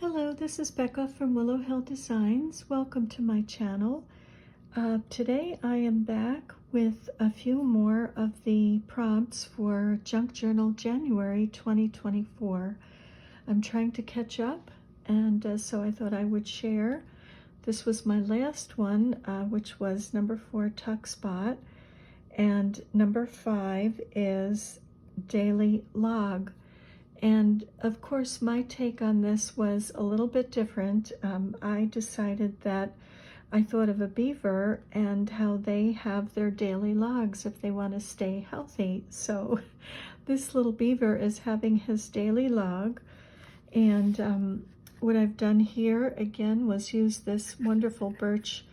Hello, this is Becca from Willow Hill Designs. Welcome to my channel. Today I am back with a few more of the prompts for Junk Journal January 2024. I'm trying to catch up, and so I thought I would share. This was my last one, which was number 4, Tuck Spot, and number 5 is Daily Log. And of course, my take on this was a little bit different. I decided that I thought of a beaver and how they have their daily logs if they want to stay healthy. So this little beaver is having his daily log. And what I've done here again was use this wonderful birch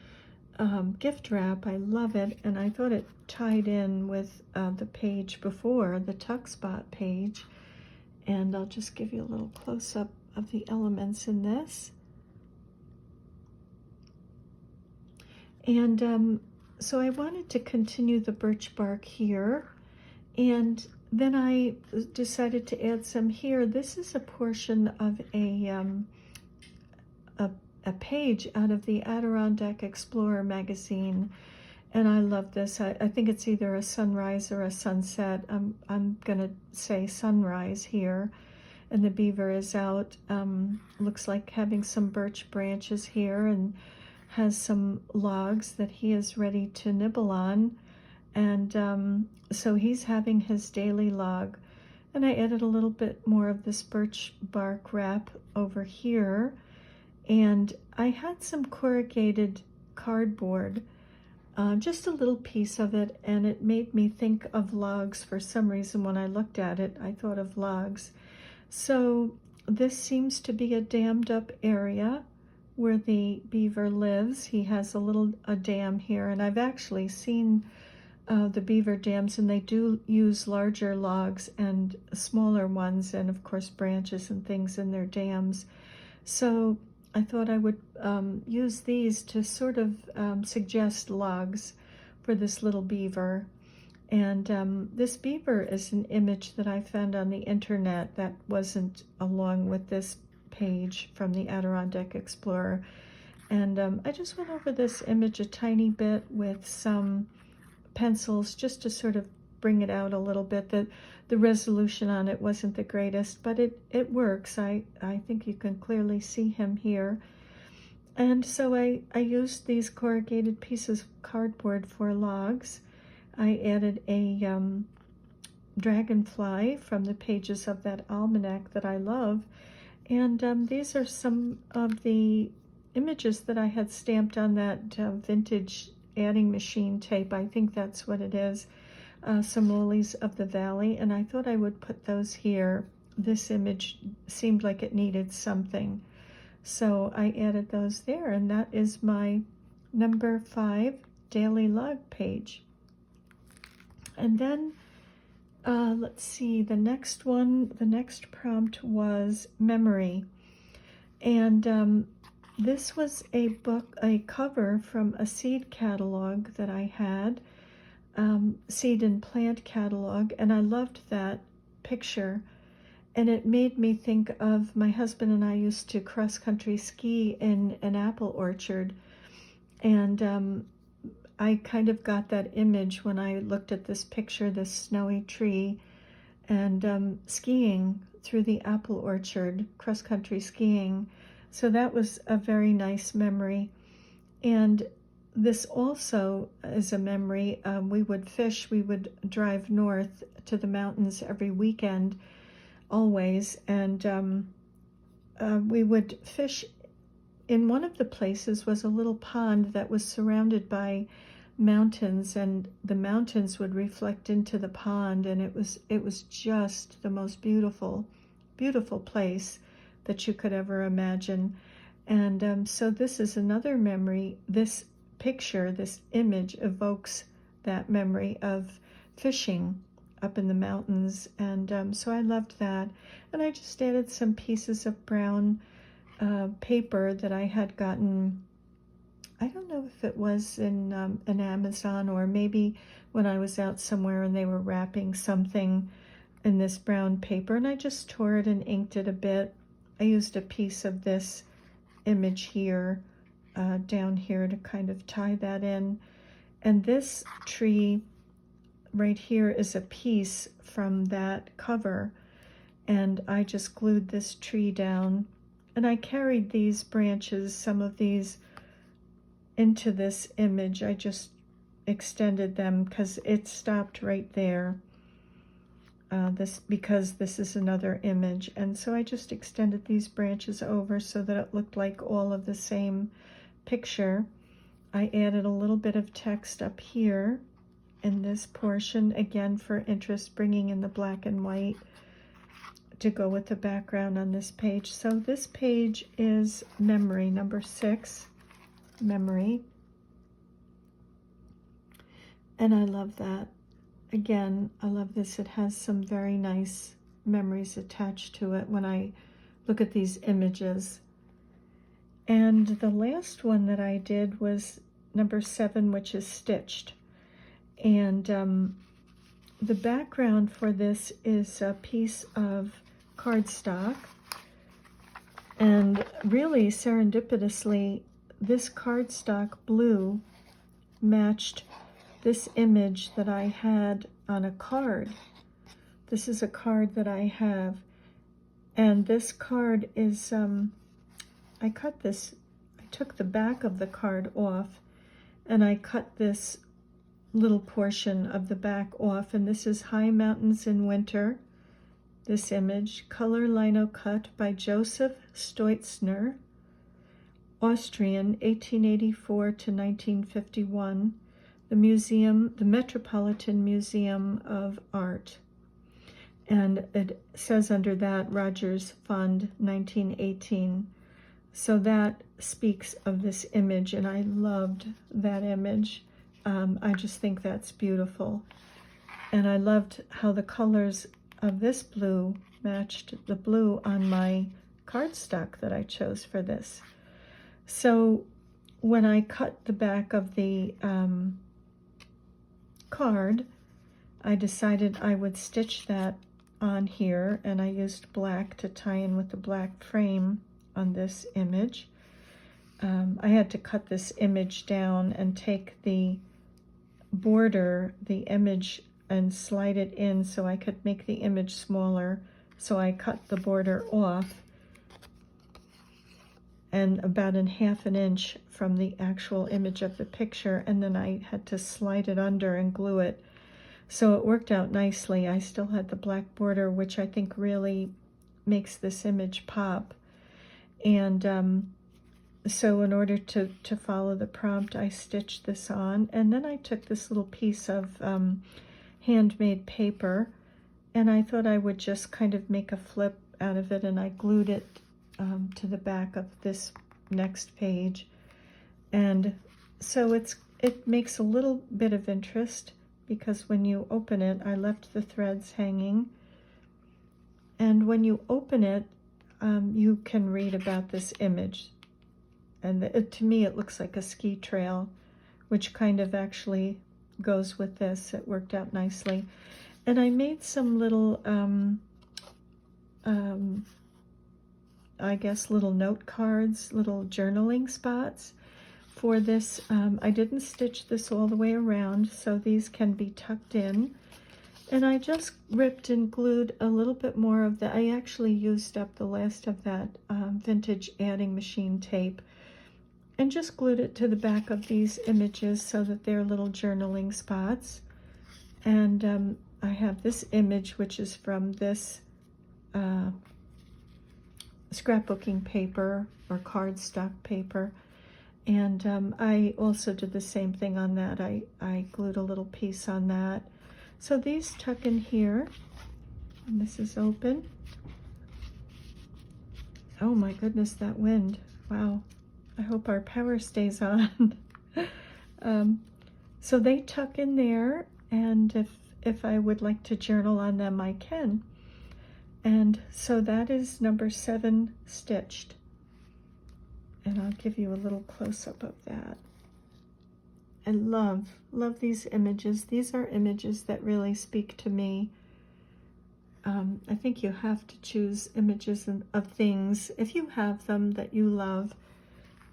gift wrap. I love it, and I thought it tied in with the page before, the Tuck Spot page. And I'll just give you a little close-up of the elements in this. And so I wanted to continue the birch bark here, and then I decided to add some here. This is a portion of a page out of the Adirondack Explorer magazine, and I love this. I think it's either a sunrise or a sunset. I'm gonna say sunrise here. And the beaver is out, looks like having some birch branches here, and has some logs that he is ready to nibble on. And so he's having his daily log. And I added a little bit more of this birch bark wrap over here. And I had some corrugated cardboard, just a little piece of it, and it made me think of logs. For some reason, when I looked at it, I thought of logs. So this seems to be a dammed up area where the beaver lives. He has a dam here, and I've actually seen the beaver dams, and they do use larger logs and smaller ones, and of course branches and things in their dams. So I thought I would use these to sort of suggest logs for this little beaver. And this beaver is an image that I found on the internet that wasn't along with this page from the Adirondack Explorer. And I just went over this image a tiny bit with some pencils just to sort of bring it out a little bit. The resolution on it wasn't the greatest, but it works. I think you can clearly see him here. And so I used these corrugated pieces of cardboard for logs. I added a dragonfly from the pages of that almanac that I love. And these are some of the images that I had stamped on that vintage adding machine tape. I think that's what it is. Some lilies of the valley. And I thought I would put those here. This image seemed like it needed something. So I added those there. And that is my number 5 daily log page. And then, let's see, the next prompt was memory. And this was a cover from a seed catalog that I had, seed and plant catalog, and I loved that picture. And it made me think of my husband and I used to cross-country ski in an apple orchard. And I kind of got that image when I looked at this picture, this snowy tree, and skiing through the apple orchard, cross-country skiing. So that was a very nice memory. And this also is a memory. We would fish. We would drive north to the mountains every weekend, always, and we would fish. In one of the places was a little pond that was surrounded by mountains, and the mountains would reflect into the pond, and it was just the most beautiful place that you could ever imagine. And so this is another memory. This picture, this image evokes that memory of fishing up in the mountains, and so I loved that. And I just added some pieces of brown paper that I had gotten. I don't know if it was in an Amazon, or maybe when I was out somewhere and they were wrapping something in this brown paper, and I just tore it and inked it a bit. I used a piece of this image here, down here, to kind of tie that in. And this tree right here is a piece from that cover, and I just glued this tree down, and I carried these branches, some of these, into this image. I just extended them because it stopped right there, because this is another image, and so I just extended these branches over so that it looked like all of the same picture. I added a little bit of text up here in this portion, again for interest, bringing in the black and white to go with the background on this page. So this page is Memory, number 6, Memory. And I love that. Again, I love this. It has some very nice memories attached to it when I look at these images. And the last one that I did was number 7, which is Stitched. And the background for this is a piece of cardstock. And really serendipitously, this cardstock blue matched this image that I had on a card. This is a card that I have. And this card is, I cut this, I took the back of the card off, and I cut this little portion of the back off, and this is High Mountains in Winter, this image, color lino cut by Joseph Steutzner, Austrian, 1884 to 1951, the museum, the Metropolitan Museum of Art. And it says under that, Rogers Fund, 1918. So that speaks of this image, and I loved that image. I just think that's beautiful. And I loved how the colors of this blue matched the blue on my cardstock that I chose for this. So when I cut the back of the card, I decided I would stitch that on here, and I used black to tie in with the black frame on this image. I had to cut this image down and take the border, the image, and slide it in so I could make the image smaller. So I cut the border off, and about half an inch from the actual image of the picture, and then I had to slide it under and glue it. So it worked out nicely. I still had the black border, which I think really makes this image pop. And so in order to follow the prompt, I stitched this on, and then I took this little piece of handmade paper, and I thought I would just kind of make a flip out of it, and I glued it to the back of this next page. And so it makes a little bit of interest, because when you open it, I left the threads hanging, and when you open it, you can read about this image. And to me, it looks like a ski trail, which kind of actually goes with this. It worked out nicely. And I made some little, I guess, little note cards, little journaling spots for this. I didn't stitch this all the way around, so these can be tucked in. And I just ripped and glued a little bit more of that. I actually used up the last of that vintage adding machine tape, and just glued it to the back of these images so that they're little journaling spots. And I have this image, which is from this scrapbooking paper or cardstock paper. And I also did the same thing on that. I glued a little piece on that. So these tuck in here, and this is open. Oh my goodness, that wind. Wow. I hope our power stays on. So they tuck in there, and if I would like to journal on them, I can. And so that is number 7 stitched. And I'll give you a little close-up of that. I love these images. These are images that really speak to me. I think you have to choose images of things, if you have them, that you love.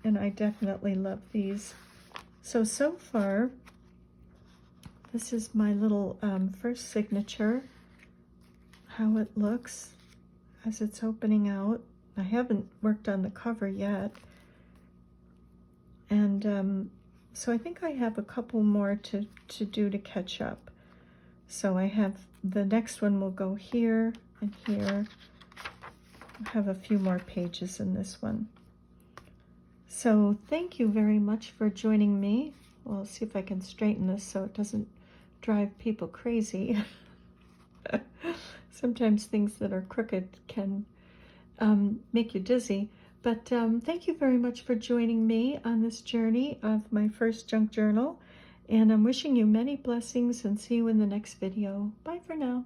And I definitely love these. So far, this is my little first signature, how it looks as it's opening out. I haven't worked on the cover yet. And so I think I have a couple more to do to catch up. So I have, the next one will go here and here. I have a few more pages in this one. So thank you very much for joining me. Well, I'll see if I can straighten this so it doesn't drive people crazy. Sometimes things that are crooked can make you dizzy. But thank you very much for joining me on this journey of my first junk journal. And I'm wishing you many blessings and see you in the next video. Bye for now.